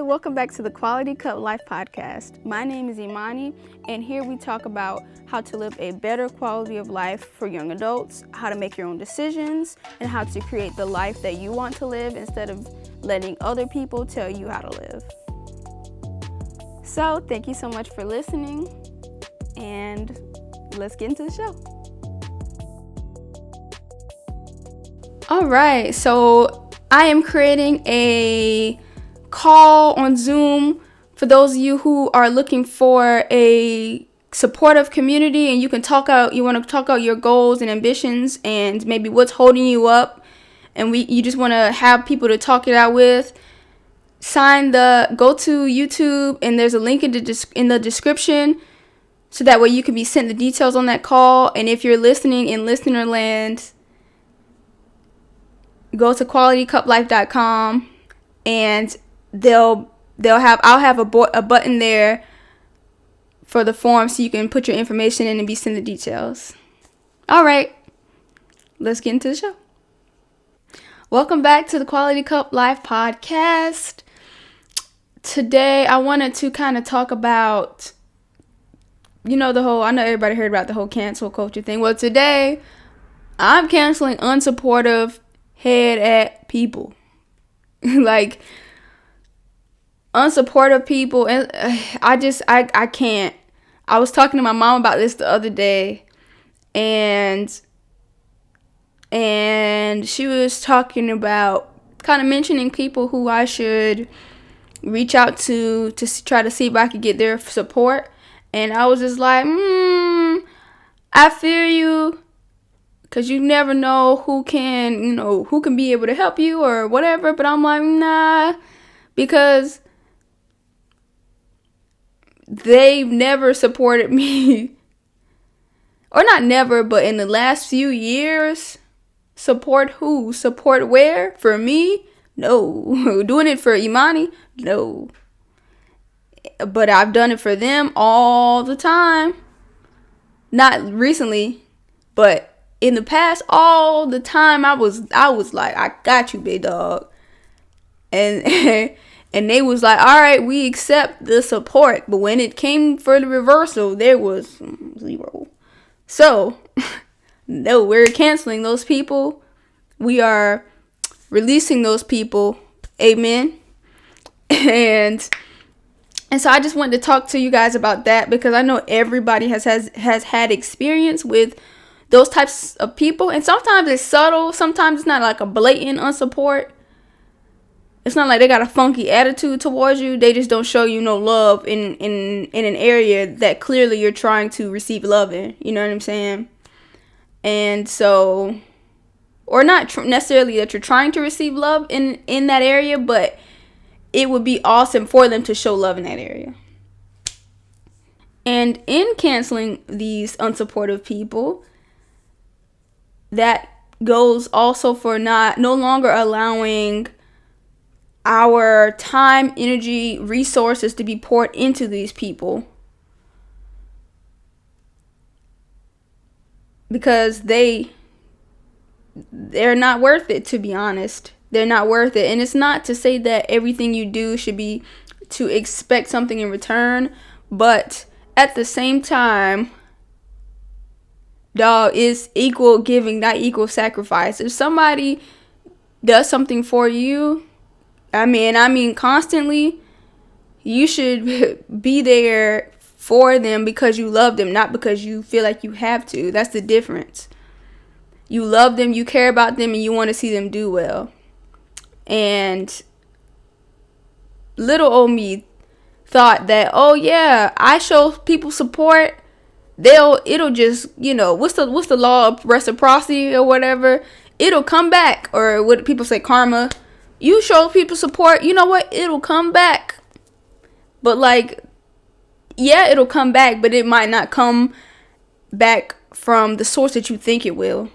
welcome back to the Quality Cup Life podcast. My name is Imani, and here we talk about how to live a better quality of life for young adults, how to make your own decisions, and how to create the life that you want to live instead of letting other people tell you how to live. So, thank you so much for listening, and let's get into the show. All right, so I am creating a call on Zoom for those of you who are looking for a supportive community, and you want to talk out your goals and ambitions and maybe what's holding you up, and you just want to have people to talk it out with. Go to YouTube, and there's a link in the description, so that way you can be sent the details on that call. And if you're listening in listener land, go to qualitycuplife.com, and I'll have a button there for the form, so you can put your information in and be sent the details. All right, let's get into the show. Welcome back to the Quality Cup Life podcast. Today I wanted to kind of talk about, I know everybody heard about the whole cancel culture thing. Well, today I'm canceling unsupportive head at people. Like, unsupportive people, and I can't. I was talking to my mom about this the other day, and she was talking about kind of mentioning people who I should reach out to try to see if I could get their support. And I was just like, I feel you, because you never know who can be able to help you or whatever. But I'm like, nah, because they've never supported me. Or not never, but in the last few years. Support who? Support where? For me? No. Doing it for Imani? No. But I've done it for them all the time. Not recently, but in the past, all the time, I was like, I got you, big dog. And and they was like, all right, we accept the support. But when it came for the reversal, there was zero. So, no, we're canceling those people. We are releasing those people. Amen. And so I just wanted to talk to you guys about that, because I know everybody has had experience with those types of people. And sometimes it's subtle. Sometimes it's not like a blatant unsupport. It's not like they got a funky attitude towards you. They just don't show you no love in an area that clearly you're trying to receive love in. You know what I'm saying? And so, or not necessarily that you're trying to receive love in that area, but it would be awesome for them to show love in that area. And in canceling these unsupportive people, that goes also for no longer allowing our time, energy, resources to be poured into these people, because they're not worth it, to be honest. They're not worth it. And it's not to say that everything you do should be to expect something in return, but at the same time, dog, is equal giving, not equal sacrifice. If somebody does something for you, I mean constantly, you should be there for them because you love them, not because you feel like you have to. That's the difference. You love them, you care about them, and you want to see them do well. And little old me thought that, oh yeah, I show people support, it'll just, what's the law of reciprocity or whatever? It'll come back. Or what people say, karma. You show people support, you know what? It'll come back. But yeah, it'll come back, but it might not come back from the source that you think it will.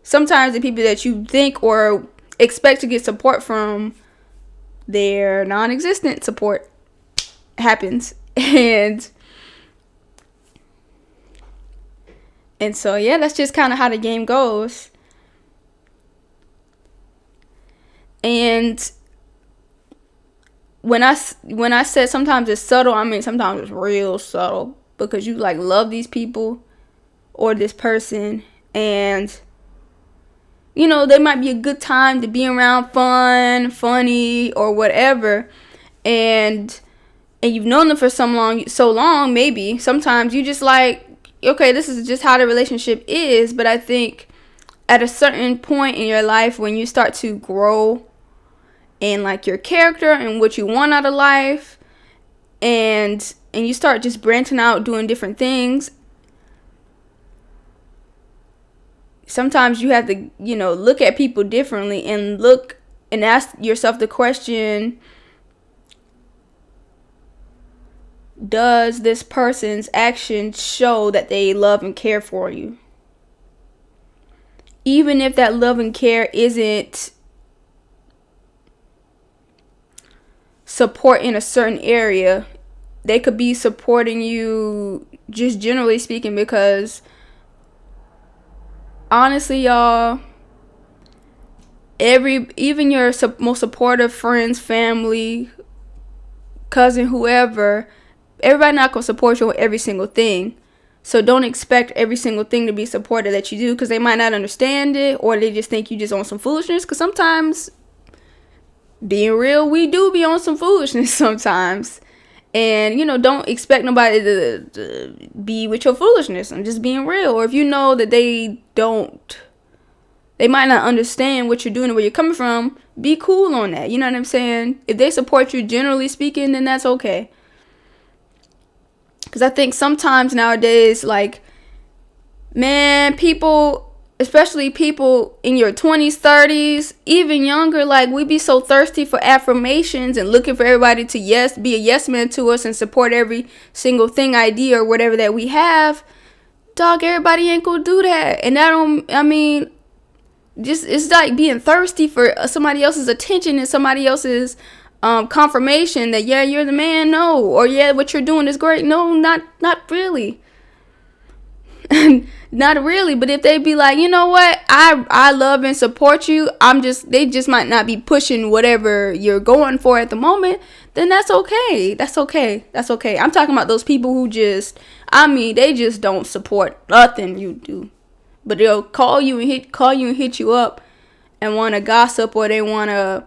Sometimes the people that you think or expect to get support from, their non-existent support happens. And so, yeah, that's just kind of how the game goes. And when I said sometimes it's subtle, I mean sometimes it's real subtle, because you like love these people or this person, and they might be a good time to be around, funny, or whatever, and you've known them for so long, maybe sometimes you just like, okay, this is just how the relationship is. But I think at a certain point in your life, when you start to grow in like your character and what you want out of life, and you start just branching out, doing different things, sometimes you have to, look at people differently and look and ask yourself the question, does this person's actions show that they love and care for you? Even if that love and care isn't support in a certain area, they could be supporting you just generally speaking, because honestly, y'all, even your most supportive friends, family, cousin, whoever, everybody not gonna support you on every single thing. So don't expect every single thing to be supported that you do, because they might not understand it, or they just think you just on some foolishness. Because sometimes, being real, we do be on some foolishness sometimes. And, don't expect nobody to be with your foolishness. I'm just being real. Or if you know that they might not understand what you're doing and where you're coming from, be cool on that. You know what I'm saying? If they support you, generally speaking, then that's okay. Because I think sometimes nowadays, like, man, people, especially people in your 20s, 30s, even younger, like, we be so thirsty for affirmations and looking for everybody to be a yes man to us and support every single thing, idea, or whatever that we have. Dog, everybody ain't gonna do that. And it's like being thirsty for somebody else's attention and somebody else's confirmation that, yeah, you're the man. No. Or, yeah, what you're doing is great. No, not really. Not really. But if they be like, you know what, I love and support you, they just might not be pushing whatever you're going for at the moment, then that's okay. That's okay. I'm talking about those people who they just don't support nothing you do. But they'll call you and hit you up and want to gossip, or they want to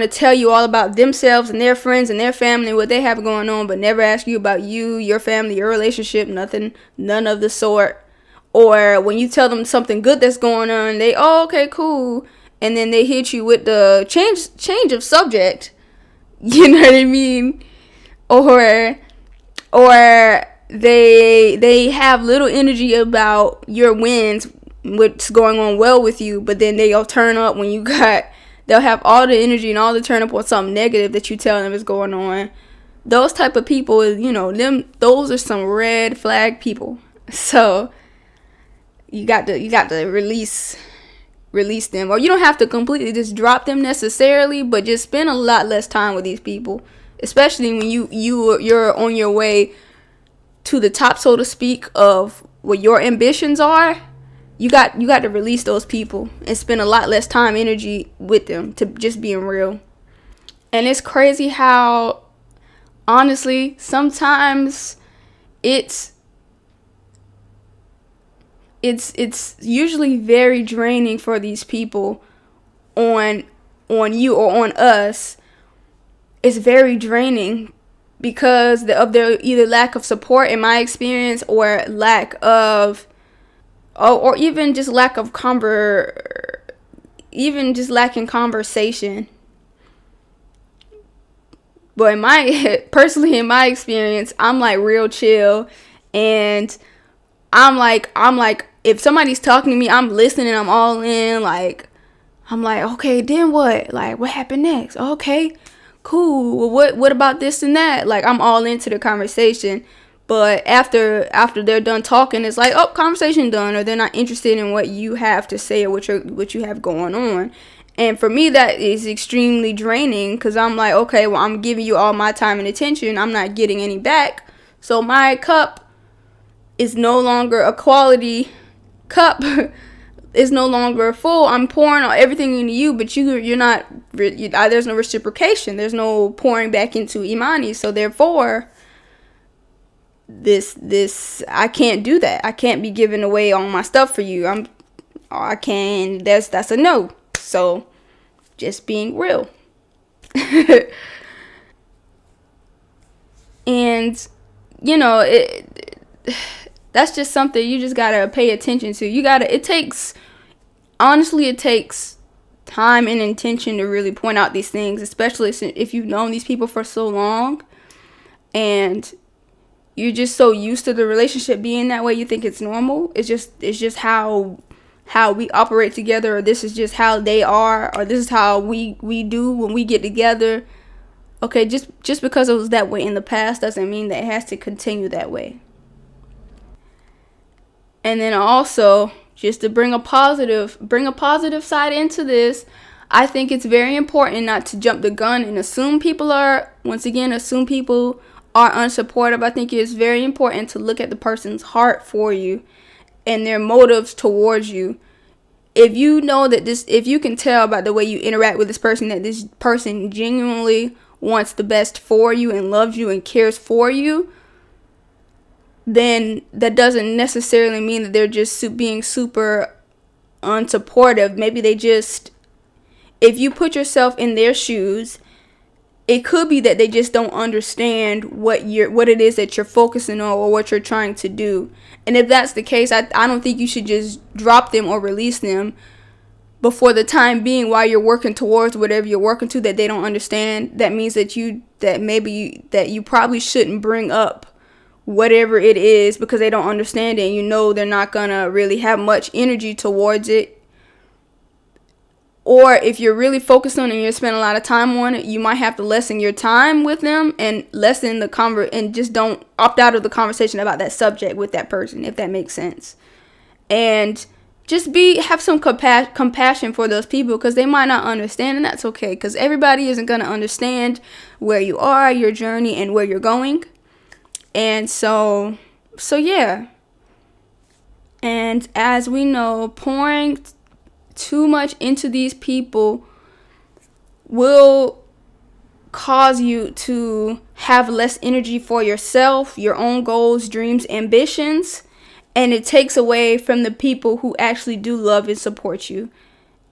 tell you all about themselves and their friends and their family, what they have going on, but never ask you about you, your family, your relationship, nothing, none of the sort. Or when you tell them something good that's going on, they, okay, cool. And then they hit you with the change of subject. You know what I mean? Or they have little energy about your wins, what's going on well with you, but then they'll turn up when they'll have all the energy and all the turn up on something negative that you tell them is going on. Those type of people, those are some red flag people. So you got to release them, or you don't have to completely just drop them necessarily, but just spend a lot less time with these people, especially when you're on your way to the top, so to speak, of what your ambitions are. You got to release those people and spend a lot less time, energy with them, to just being real. And it's crazy how, honestly, sometimes it's usually very draining for these people on you or on us. It's very draining because of their either lack of support, in my experience, or lack of, or even just lack of just lacking conversation. But personally, in my experience, I'm like real chill, and I'm like, if somebody's talking to me, I'm listening, I'm all in, like, I'm like, okay, then what? Like, what happened next? Okay, cool. Well, what about this and that? Like, I'm all into the conversation. But after they're done talking, it's like, oh, conversation done, or they're not interested in what you have to say or what you have going on. And for me, that is extremely draining, because I'm like, okay, well, I'm giving you all my time and attention. I'm not getting any back. So my cup is no longer a quality cup is no longer full. I'm pouring everything into you, but you're not. There's no reciprocation. There's no pouring back into Imani. So therefore, this I can't do that. I can't be giving away all my stuff for you. I can. That's a no. So just being real. And that's just something you just gotta pay attention to. It takes time and intention to really point out these things, especially if you've known these people for so long and you're just so used to the relationship being that way, you think it's normal. It's just how we operate together, or this is just how they are, or this is how we do when we get together. Okay, just because it was that way in the past doesn't mean that it has to continue that way. And then also, just to bring a positive side into this, I think it's very important not to jump the gun and assume people are unsupportive. I think it's very important to look at the person's heart for you and their motives towards you. If you can tell by the way you interact with this person that this person genuinely wants the best for you and loves you and cares for you, then that doesn't necessarily mean that they're just being super unsupportive. Maybe if you put yourself in their shoes, it could be that they just don't understand what it is that you're focusing on or what you're trying to do. And if that's the case, I don't think you should just drop them or release them before the time being while you're working towards whatever you're working to that they don't understand. That means that you probably shouldn't bring up whatever it is because they don't understand it, and they're not gonna really have much energy towards it. Or if you're really focused on it and you're spending a lot of time on it, you might have to lessen your time with them and lessen and just don't opt out of the conversation about that subject with that person, if that makes sense. And just have some compassion for those people, because they might not understand, and that's okay, because everybody isn't going to understand where you are, your journey, and where you're going. And so yeah. And as we know, pouring too much into these people will cause you to have less energy for yourself, your own goals, dreams, ambitions. And it takes away from the people who actually do love and support you.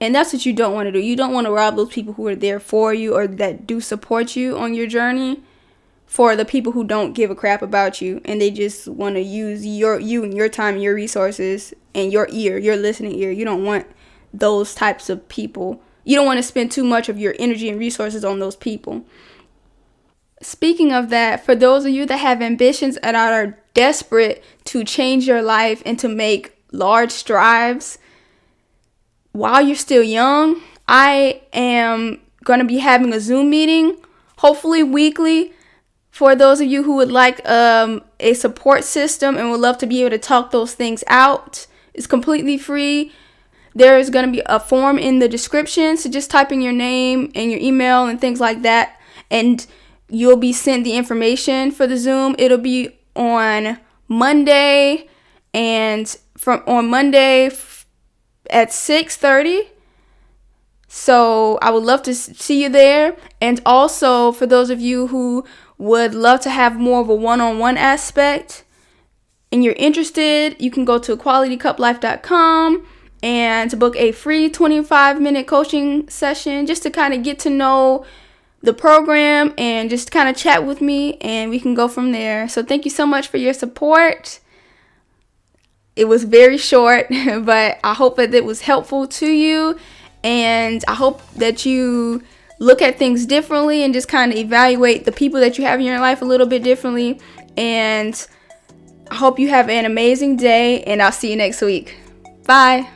And that's what you don't want to do. You don't want to rob those people who are there for you or that do support you on your journey for the people who don't give a crap about you. And they just want to use you and your time and your resources and your listening ear. You don't want those types of people. You don't want to spend too much of your energy and resources on those people. Speaking of that, for those of you that have ambitions and are desperate to change your life and to make large strides while you're still young, I am going to be having a Zoom meeting, hopefully weekly, for those of you who would like a support system and would love to be able to talk those things out. It's completely free. There is going to be a form in the description, so just type in your name and your email and things like that, and you'll be sent the information for the Zoom. It'll be on Monday, and on Monday at 6:30. So I would love to see you there. And also, for those of you who would love to have more of a one-on-one aspect and you're interested, you can go to qualitycuplife.com and to book a free 25-minute coaching session just to kind of get to know the program and just kind of chat with me, and we can go from there. So thank you so much for your support. It was very short, but I hope that it was helpful to you, and I hope that you look at things differently and just kind of evaluate the people that you have in your life a little bit differently. And I hope you have an amazing day, and I'll see you next week. Bye.